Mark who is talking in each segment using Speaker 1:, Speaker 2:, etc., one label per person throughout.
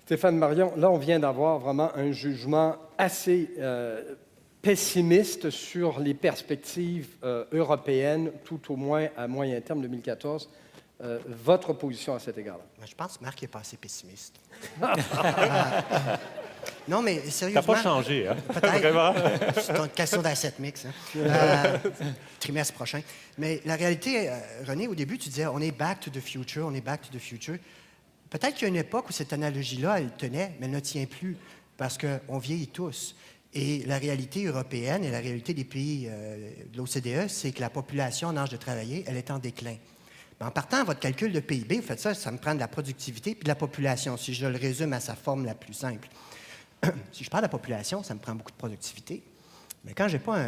Speaker 1: Stéphane Marion, là, on vient d'avoir vraiment un jugement assez pessimiste sur les perspectives européennes, tout au moins à moyen terme 2014. Votre position à cet égard-là?
Speaker 2: Je pense que Marc n'est pas assez pessimiste. Non, mais
Speaker 3: T'as
Speaker 2: sérieusement...
Speaker 3: pas changé, hein?
Speaker 2: Peut-être.
Speaker 3: Vraiment?
Speaker 2: C'est une question d'asset mix. Trimestre prochain. Mais la réalité, René, au début, tu disais, on est back to the future, on est back to the future. Peut-être qu'il y a une époque où cette analogie-là, elle tenait, mais elle ne tient plus, parce qu'on vieillit tous. Et la réalité européenne et la réalité des pays de l'OCDE, c'est que la population en âge de travailler, elle est en déclin. En partant, votre calcul de PIB, vous faites ça, ça me prend de la productivité puis de la population, si je le résume à sa forme la plus simple. Si je parle de la population, ça me prend beaucoup de productivité. Mais quand je n'ai pas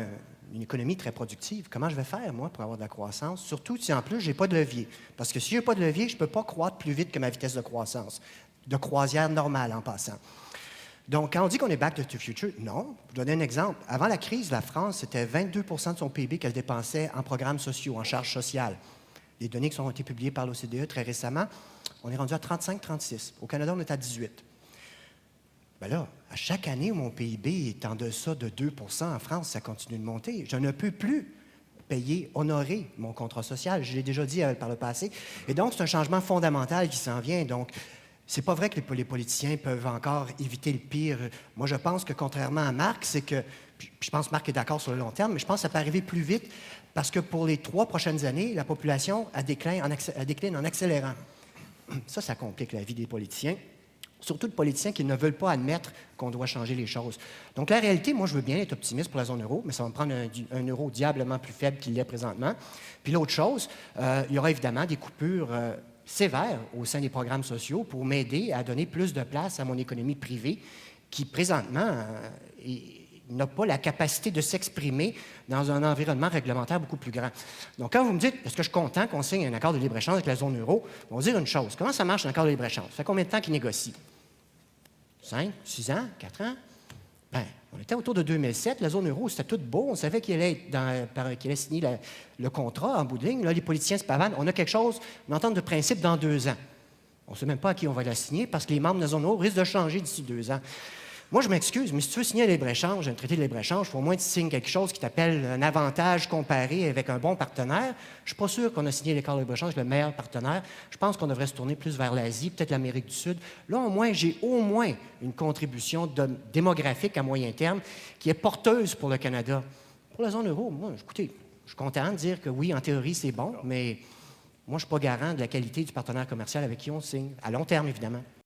Speaker 2: une économie très productive, comment je vais faire, moi, pour avoir de la croissance? Surtout si, en plus, je n'ai pas de levier. Parce que si je n'ai pas de levier, je ne peux pas croître plus vite que ma vitesse de croissance, de croisière normale en passant. Donc, quand on dit qu'on est back to the future, non. Je vais donner un exemple. Avant la crise, la France, c'était 22 de son PIB qu'elle dépensait en programmes sociaux, en charges sociales. Les données qui ont été publiées par l'OCDE très récemment, on est rendu à 35-36. Au Canada, on est à 18. Bien là, à chaque année où mon PIB est en deçà de 2 en France, ça continue de monter. Je ne peux plus payer, honorer mon contrat social. Je l'ai déjà dit par le passé. Et donc, c'est un changement fondamental qui s'en vient. Donc, c'est pas vrai que les politiciens peuvent encore éviter le pire. Moi, je pense que, contrairement à Marc, c'est que, puis je pense que Marc est d'accord sur le long terme, mais je pense que ça peut arriver plus vite parce que pour les 3 prochaines années, la population décline en accélérant. Ça complique la vie des politiciens. Surtout de politiciens qui ne veulent pas admettre qu'on doit changer les choses. Donc, la réalité, moi, je veux bien être optimiste pour la zone euro, mais ça va me prendre un euro diablement plus faible qu'il l'est présentement. Puis l'autre chose, il y aura évidemment des coupures sévères au sein des programmes sociaux pour m'aider à donner plus de place à mon économie privée qui, présentement, n'a pas la capacité de s'exprimer dans un environnement réglementaire beaucoup plus grand. Donc, quand vous me dites, est-ce que je suis content qu'on signe un accord de libre-échange avec la zone euro, on va dire une chose. Comment ça marche un accord de libre-échange? Ça fait combien de temps qu'ils négocient? 5, 6 ans, 4 ans? Bien, on était autour de 2007. La zone euro, c'était tout beau. On savait qu'il allait signer le contrat en bout de ligne. Là, les politiciens se pavanent. On a quelque chose, une entente de principe dans 2 ans. On ne sait même pas à qui on va la signer parce que les membres de la zone euro risquent de changer d'ici 2 ans. Moi, je m'excuse, mais si tu veux signer un libre-échange, un traité de libre-échange, il faut au moins que tu signes quelque chose qui t'appelle un avantage comparé avec un bon partenaire. Je ne suis pas sûr qu'on a signé l'accord de libre-échange avec le meilleur partenaire. Je pense qu'on devrait se tourner plus vers l'Asie, peut-être l'Amérique du Sud. Là, au moins, j'ai au moins une contribution démographique à moyen terme qui est porteuse pour le Canada. Pour la zone euro, moi, écoutez, je suis content de dire que oui, en théorie, c'est bon, mais moi, je ne suis pas garant de la qualité du partenaire commercial avec qui on signe, à long terme, évidemment.